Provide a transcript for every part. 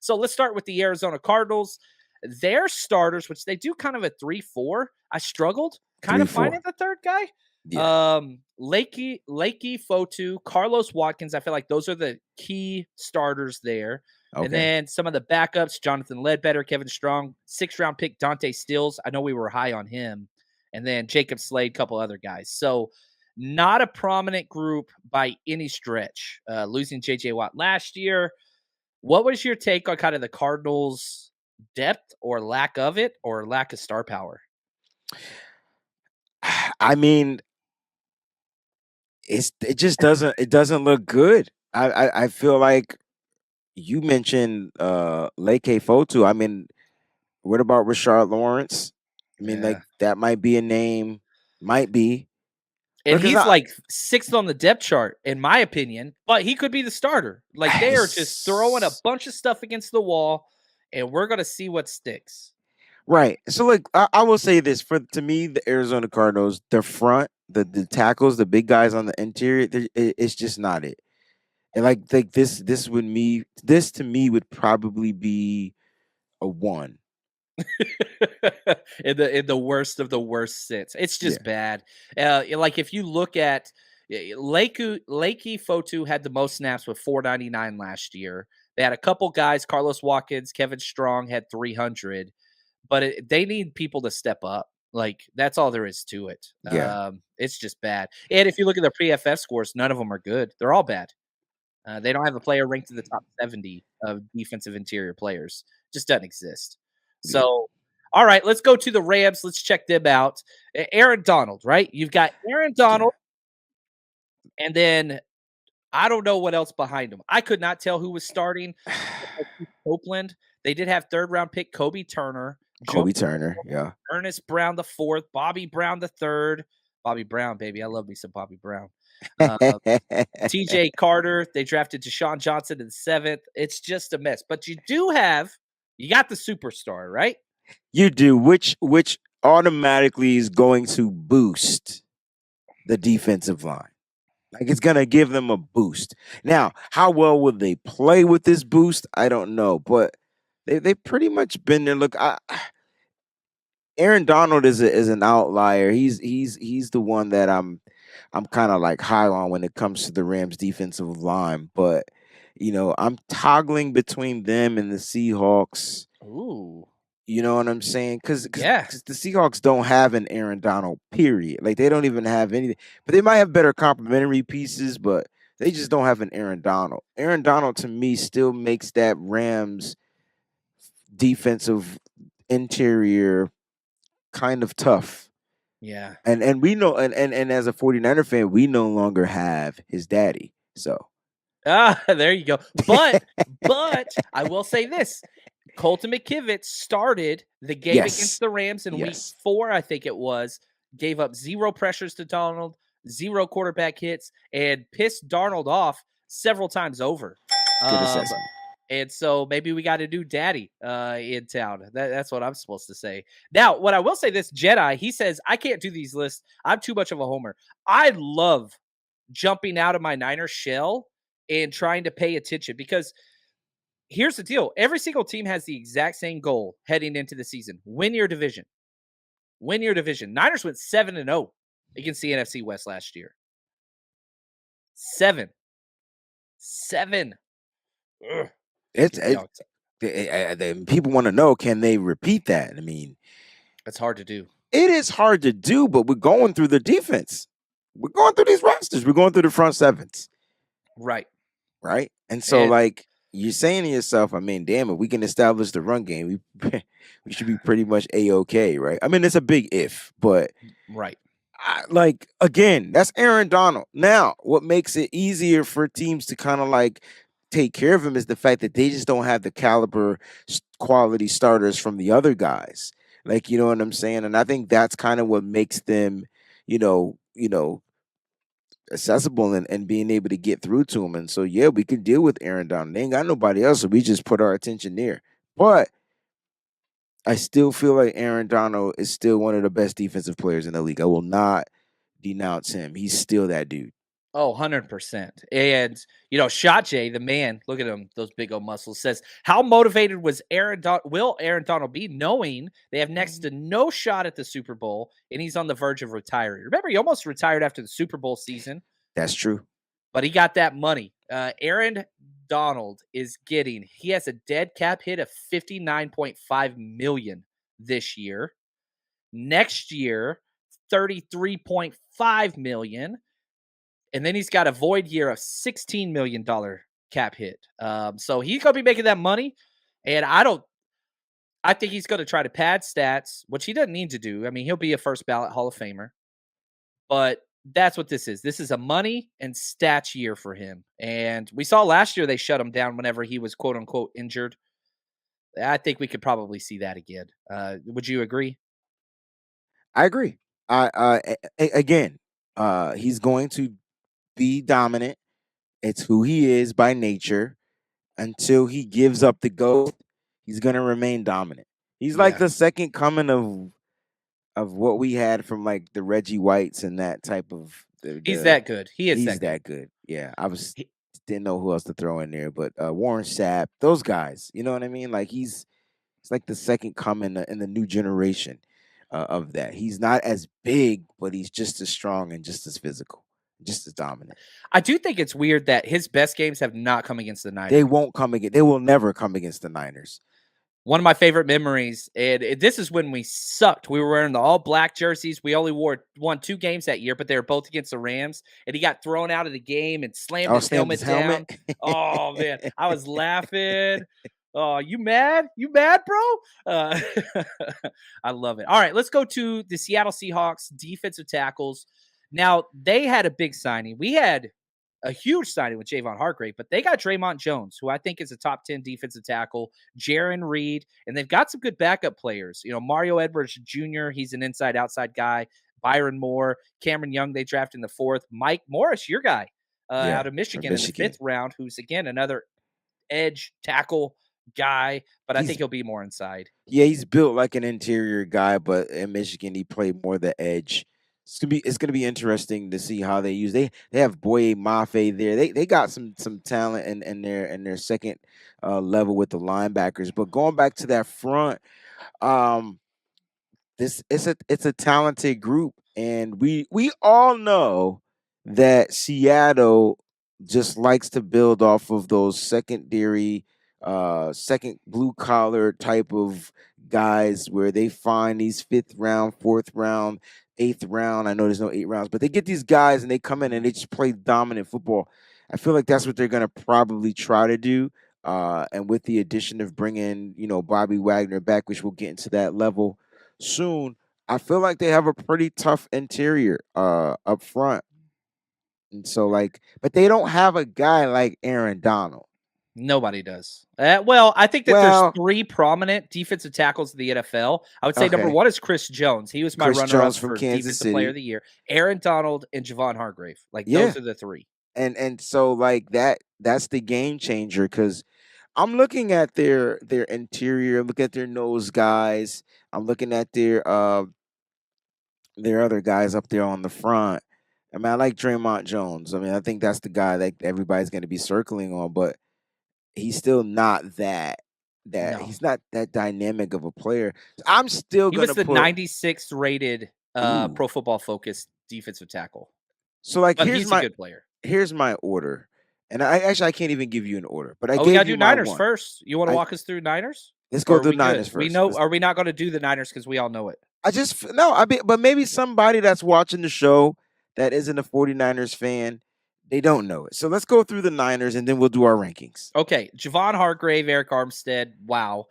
So let's start with the Arizona Cardinals. Their starters, which they do kind of a 3-4. I struggled kind of 3-4. finding the third guy. Yeah. Lakey Fotu, Carlos Watkins. I feel like those are the key starters there. Okay. And then some of the backups, Jonathan Ledbetter, Kevin Strong, 6th-round pick Dante Stills. I know we were high on him. And then Jacob Slade, couple other guys. So not a prominent group by any stretch. Losing J.J. Watt last year. What was your take on kind of the Cardinals' depth or lack of it or lack of star power? I mean, it just doesn't look good. I feel like you mentioned Leke Fotu. I mean, what about Rashard Lawrence? I mean, like that might be a name, might be. And he's like 6th on the depth chart, in my opinion, but he could be the starter. Like they are just throwing a bunch of stuff against the wall, and we're going to see what sticks. Right. So, like, I will say this to me, the Arizona Cardinals, the front, the tackles, the big guys on the interior, it's just not it. And like this to me would probably be a 1. in the worst of the worst sense. It's just bad. Like if you look at Lakey Fotu had the most snaps with 499 last year. They had a couple guys, Carlos Watkins, Kevin Strong had 300, but they need people to step up. Like that's all there is to it. Yeah. It's just bad. And if you look at their PFF scores, none of them are good. They're all bad. They don't have a player ranked in the top 70 of defensive interior players. Just doesn't exist. So, all right, let's go to the Rams. Let's check them out. Aaron Donald, right? You've got Aaron Donald, and then I don't know what else behind him. I could not tell who was starting. Copeland. They did have 3rd-round pick Kobe Turner. Yeah. Ernest Brown the 4th, Bobby Brown the 3rd. Bobby Brown, baby. I love me some Bobby Brown. TJ Carter. They drafted Deshaun Johnson in the 7th. It's just a mess. But you got the superstar, right? You do, which automatically is going to boost the defensive line. Like it's gonna give them a boost. Now, how well will they play with this boost? I don't know, but they pretty much been there. Look, Aaron Donald is an outlier. He's the one that I'm kind of like high on when it comes to the Rams defensive line, but I'm toggling between them and the Seahawks. Ooh. You know what I'm saying? Because the Seahawks don't have an Aaron Donald, period. Like they don't even have anything, but they might have better complementary pieces, but they just don't have an Aaron Donald. Aaron Donald to me still makes that Rams defensive interior kind of tough. Yeah. And we know and as a 49er fan, we no longer have his daddy. So there you go. But I will say this. Colton McKivitz started the game against the Rams in week 4, I think it was, gave up 0 pressures to Donald, 0 quarterback hits, and pissed Darnold off several times over. Good assessment. And so maybe we got a new daddy in town. That's what I'm supposed to say. Now, what I will say this, Jedi, he says, I can't do these lists. I'm too much of a homer. I love jumping out of my Niner shell and trying to pay attention because here's the deal. Every single team has the exact same goal heading into the season. Win your division. Win your division. Niners went 7-0 against the NFC West last year. 7. Ugh. People want to know, can they repeat that? I mean, it's hard to do. It is hard to do, but we're going through the defense. We're going through these rosters. We're going through the front sevens. Right. And so, like, you're saying to yourself, I mean, damn it, we can establish the run game. We should be pretty much A-okay, right? I mean, it's a big if, but right. Like, again, that's Aaron Donald. Now, what makes it easier for teams to kind of like take care of him is the fact that they just don't have the caliber quality starters from the other guys. Like, you know what I'm saying? And I think that's kind of what makes them, accessible and being able to get through to him. And so, yeah, we can deal with Aaron Donald. They ain't got nobody else, so we just put our attention there. But I still feel like Aaron Donald is still one of the best defensive players in the league. I will not denounce him. He's still that dude. Oh, 100%. And, Shot J, the man, look at him, those big old muscles, says, how motivated will Aaron Donald be knowing they have next to Mhm. no shot at the Super Bowl and he's on the verge of retiring? Remember, he almost retired after the Super Bowl season, That's true. but he got that money. Aaron Donald he has a dead cap hit of 59.5 million this year. Next year, 33.5 million. And then he's got a void year of $16 million cap hit. So he's gonna be making that money. And I think he's gonna try to pad stats, which he doesn't need to do. I mean, he'll be a first ballot Hall of Famer, but that's what this is. This is a money and stats year for him. And we saw last year they shut him down whenever he was quote unquote injured. I think we could probably see that again. Would you agree? I agree. Again, he's going to be dominant. It's who he is by nature. Until he gives up the ghost, he's gonna remain dominant. He's like Yeah. the second coming of what we had from like the Reggie Whites and that type of He's the that good. He is he's that good. that good. Yeah, I was He- didn't know who else to throw in there, but Warren Sapp, those guys. You know what I mean? Like he's like the second coming in the new generation of that. He's not as big, but he's just as strong and just as physical, just as dominant. I do think it's weird that his best games have not come against the They Niners. won't come again. They will never come against the Niners. One of my favorite memories, and this is when we sucked. We were wearing the all black jerseys. We only won 2 games that year, but they were both against the Rams. And he got thrown out of the game and slammed I'll his slam his helmet helmet. down. Oh man, I was laughing. Oh, you mad? You mad, bro? Uh, I love it. All right, let's go to the Seattle Seahawks defensive tackles. Now they had a big signing. We had a huge signing with Javon Hargrave, but they got Draymond Jones, who I think is a top 10 defensive tackle, Jaron Reed, and they've got some good backup players. Mario Edwards Jr., he's an inside outside guy. Byron Moore, Cameron Young, they drafted in the 4th. Mike Morris, your guy, Yeah, out of from Michigan in the Michigan. 5th round, who's again another edge tackle guy, but I He's think he'll be more inside. yeah, he's built like an interior guy, but in Michigan he played more the edge. It's gonna be interesting to see how they use they have Boye Mafe there. They got some talent in their second level with the linebackers. But going back to that front, um, this it's a talented group, and we all know that Seattle just likes to build off of those secondary, second blue collar type of guys where they find these fifth round, fourth round, eighth round. I know there's no 8 rounds, but they get these guys and they come in and they just play dominant football. I feel like that's what they're gonna probably try to do. And with the addition of bringing, Bobby Wagner back, which we'll get into that level soon, I feel like they have a pretty tough interior up front. And so but they don't have a guy like Aaron Donald. Nobody does. Well, I think that there's Well, 3 prominent defensive tackles in the NFL. I would say number okay. 1 is Chris Jones. He was my Chris Jones runner-up from for Kansas defensive player of City. the year. Aaron Donald and Javon Hargrave. Like, Yeah. those are the 3. And so that's the game changer because I'm looking at their interior, look at their nose guys. I'm looking at their other guys up there on the front. I mean, I like Draymond Jones. I mean, I think that's the guy that everybody's going to be circling on, but he's still not that No. he's not that dynamic of a player. I'm still He going was to the put 96th rated ooh. Pro Football Focus defensive tackle. So like But he's a good player. here's my order. And I can't even give you an order, but I Oh, we gave gotta you do my Niners one. first. You wanna I walk us through Niners? Let's go Or are through we Niners good? We first. know Are we not gonna do the Niners because we all know it? No, but maybe somebody that's watching the show that isn't a 49ers fan, they don't know it. So let's go through the Niners and then we'll do our rankings. Okay, Javon Hargrave, Eric Armstead, wow.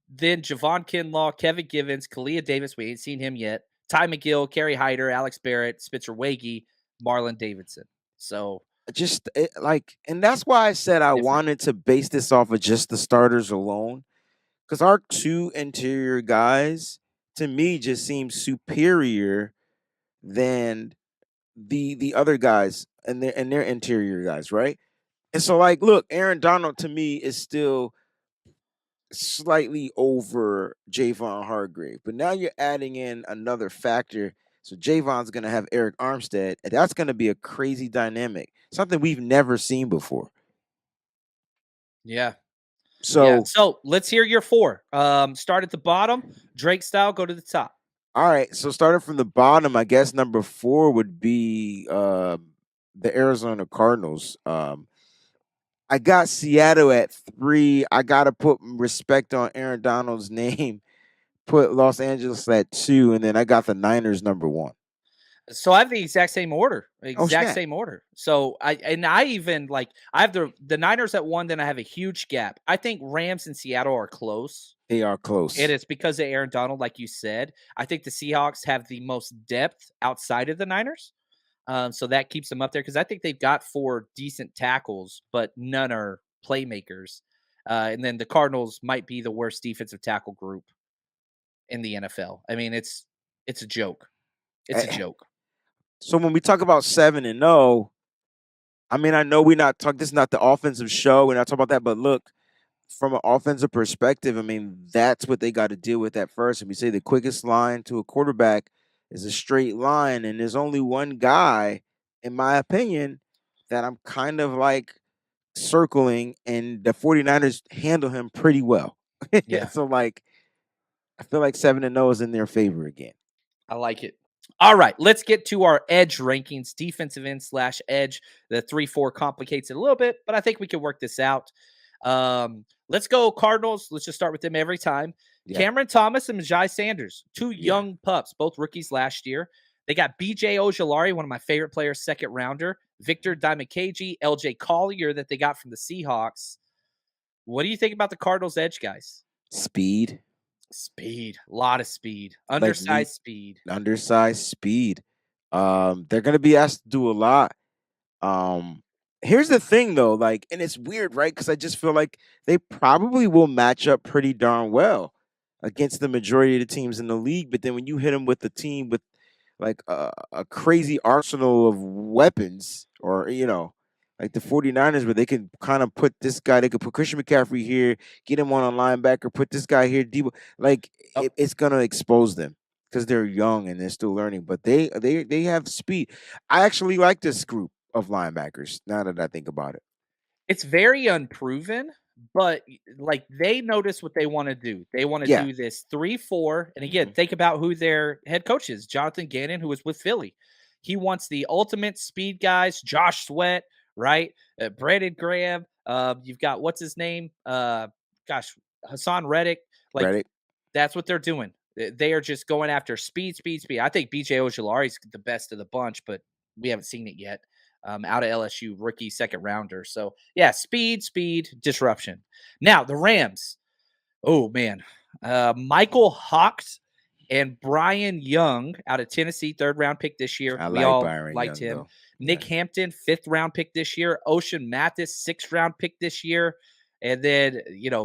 Then Javon Kinlaw, Kevin Givens, Kalia Davis, we ain't seen him yet. Ty McGill, Kerry Hyder, Alex Barrett, Spitzer Wagee, Marlon Davidson. So And that's why I said I different. wanted to base this off of just the starters alone. Because our two interior guys, to me, just seem superior than the other guys and their interior guys, right? And so, look, Aaron Donald to me is still slightly over Javon Hargrave, but now you're adding in another factor So Javon's going to have Eric Armstead, and that's going to be a crazy dynamic, something we've never seen before. Yeah. Yeah. So, So let's hear your 4. Start at the bottom, Drake style, go to the top. all right. So starting from the bottom, I guess number 4 would be the Arizona Cardinals. I got Seattle at 3. I got to put respect on Aaron Donald's name. Put Los Angeles at 2, and then I got the Niners number 1. So I have the exact same order. Oh Exact snap! same order. So I even like I have the Niners at 1, then I have a huge gap. I think Rams and Seattle are close. They are And close. it's because of Aaron Donald, like you said. I think the Seahawks have the most depth outside of the Niners. So that keeps them up there because I think they've got 4 decent tackles, but none are playmakers. And then the Cardinals might be the worst defensive tackle group in the NFL. I mean, it's a joke. It's a Eh, joke. So when we talk about 7-0, I mean, I know we're not talking. This is not the offensive show. We're not talking about that. But look, from an offensive perspective, I mean, that's what they got to deal with at first. And we say the quickest line to a quarterback is a straight line, and there's only one guy, in my opinion, that I'm kind of like circling, and the 49ers handle him pretty well. Yeah, So like, I feel like 7-0 is in their favor again. I like it. All right, let's get to our edge rankings. Defensive end slash edge. The 3-4 complicates it a little bit, but I think we can work this out. Let's go Cardinals. Let's just start with them every time. Yeah, Cameron Thomas and Majai Sanders, 2 yeah. young pups, both rookies last year. They got BJ Ojolari, one of my favorite players, second rounder. Victor Diamikaji, LJ Collier that they got from the Seahawks. What do you think about the Cardinals edge guys? Speed, Speed, a lot of speed, like need undersized speed. undersized speed. They're gonna be asked to do a lot. Um, Here's the thing though, like, and it's weird, right? Because I just feel like they probably will match up pretty darn well against the majority of the teams in the league. But then when you hit them with a team with like a crazy arsenal of weapons, or like the 49ers, where they can kind of put this guy, they could put Christian McCaffrey here, get him on a linebacker, put this guy here, Debo, like Oh, it's gonna expose them because they're young and they're still learning, but they have speed. I actually like this group of linebackers now that I think about it. it's very unproven, but like they notice what they want to do. They want to Yeah. do this 3-4. And again, Hmm. think about who their head coach is, Jonathan Gannon, who was with Philly. He wants the ultimate speed guys, Josh Sweat, right? Brandon Graham. You've got what's his name? Gosh, Hassan Reddick. Like Ready? that's what they're doing. They are just going after speed, speed, speed. I think BJ Ojolari is the best of the bunch, but we haven't seen it yet. Out of LSU, rookie second rounder. So yeah, speed, speed, disruption. Now the Rams. Oh man, Michael Hawks and Brian Young out of Tennessee, third round pick this year. I We like all Byron liked Young him. though. Nick Yeah. Hampton, fifth round pick this year. Ocean Mathis, sixth round pick this year, and then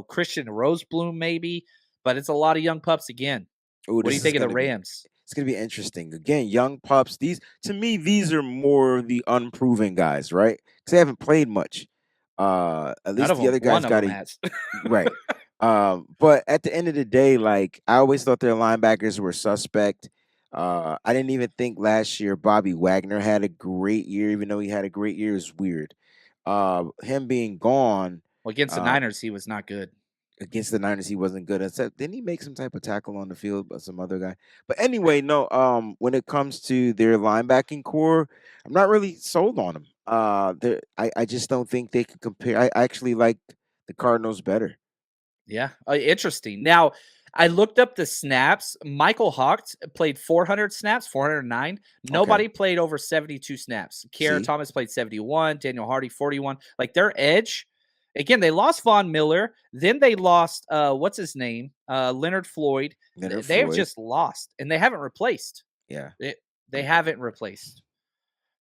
Christian Rosebloom maybe. But it's a lot of young pups again. Oh, What do you this is think of the gonna be Rams? it's gonna be interesting. Again, young pups. These to me, these are more the unproven guys, right? Because they haven't played much. At None least of the them. other One guys of got them a has. right. But at the end of the day, like I always thought their linebackers were suspect. I didn't even think last year Bobby Wagner had a great year, even though he had a great year is weird. Him being gone, Well, against the uh, Niners, he was not good. against the Niners, he wasn't good. Except didn't he make some type of tackle on the field, but some other guy. But anyway, no. When it comes to their linebacking core, I'm not really sold on them. I just don't think they can compare. I actually like the Cardinals better. Yeah, interesting. Now, I looked up the snaps. Michael Hawks played 400 snaps, 409. Okay, Nobody played over 72 snaps. Kiara see, Thomas played 71. Daniel Hardy 41. Like their edge. Again, they lost Von Miller. Then they lost what's his name? Leonard Floyd. Leonard They've Floyd. just lost, and they haven't replaced. Yeah, They haven't replaced.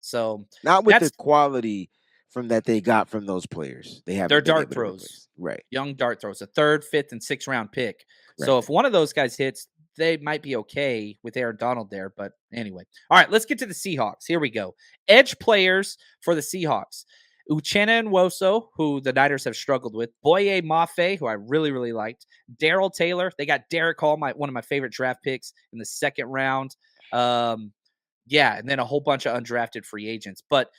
So not with the that's quality from that they got from those players. They their haven't been dart able to throws. replace. Right, Young dart throws, a third, fifth, and sixth round pick. So right. if one of those guys hits, they might be okay with Aaron Donald there. But anyway, all right, let's get to the Seahawks. Here we go. Edge players for the Seahawks. Uchenna and Woso, who the Niners have struggled with. Boye Mafe, who I really, really liked. Daryl Taylor. They got Derek Hall, one of my favorite draft picks in the second round. Yeah, and then a whole bunch of undrafted free agents. But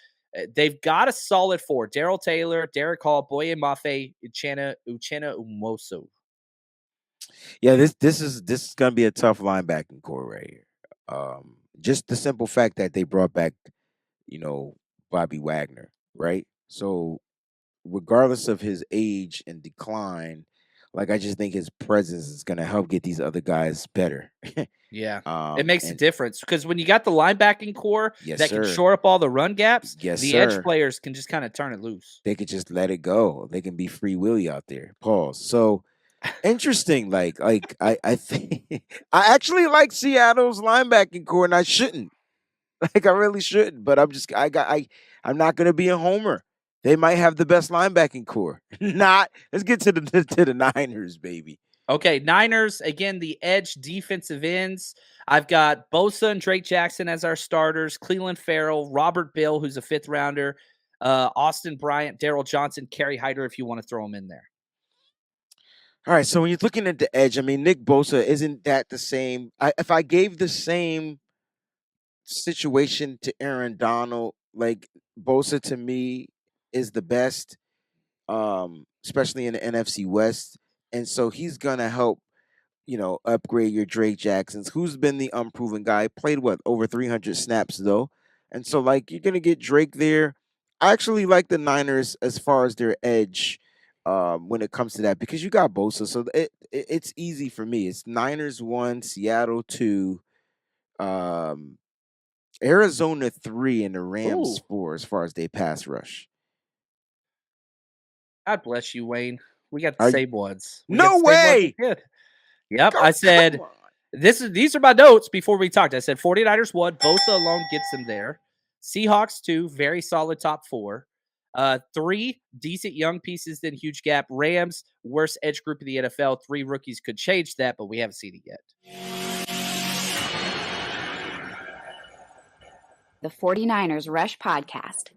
they've got a solid four: Daryl Taylor, Derek Hall, Boye Mafe, Uchenna Umoso. Yeah, this is gonna be a tough linebacking core right here. Just the simple fact that they brought back, Bobby Wagner, right? So regardless of his age and decline, like I just think his presence is gonna help get these other guys better. Yeah. It makes a And difference because when you got the linebacking core yes, that can sir. shore up all the run gaps, Yes, the edge sir. players can just kind of turn it loose. They could just let it go. They can be free willy out there. Pause. So interesting. I think I actually like Seattle's linebacking core, and I shouldn't. Like I really shouldn't, but I'm not gonna be a homer. They might have the best linebacking core. Not. Let's get to the Niners, baby. Okay, Niners, again, the edge defensive ends. I've got Bosa and Drake Jackson as our starters, Cleveland Farrell, Robert Bill, who's a fifth rounder, Austin Bryant, Daryl Johnson, Kerry Hyder, if you want to throw him in there. All right, so when you're looking at the edge, I mean, Nick Bosa, isn't that the same? If I gave the same situation to Aaron Donald, like Bosa to me is the best, especially in the NFC West, and so he's gonna help, upgrade your Drake Jacksons, who's been the unproven guy, played what over 300 snaps though, and so like you're gonna get Drake there. I actually like the Niners as far as their edge. When it comes to that, because you got Bosa, so it's easy for me. It's Niners 1, Seattle 2, um, Arizona 3, and the Rams Ooh, 4 as far as they pass rush. God bless you, Wayne. We got the Are you? same ones. We got No the same ones as way! kid. Yep. I Come said on. these are my notes before we talked. I said 49ers 1, Bosa alone gets them there. Seahawks 2, very solid top 4. 3, decent young pieces, then huge gap. Rams, worst edge group of the NFL. 3 rookies could change that, but we haven't seen it yet. The 49ers Rush Podcast.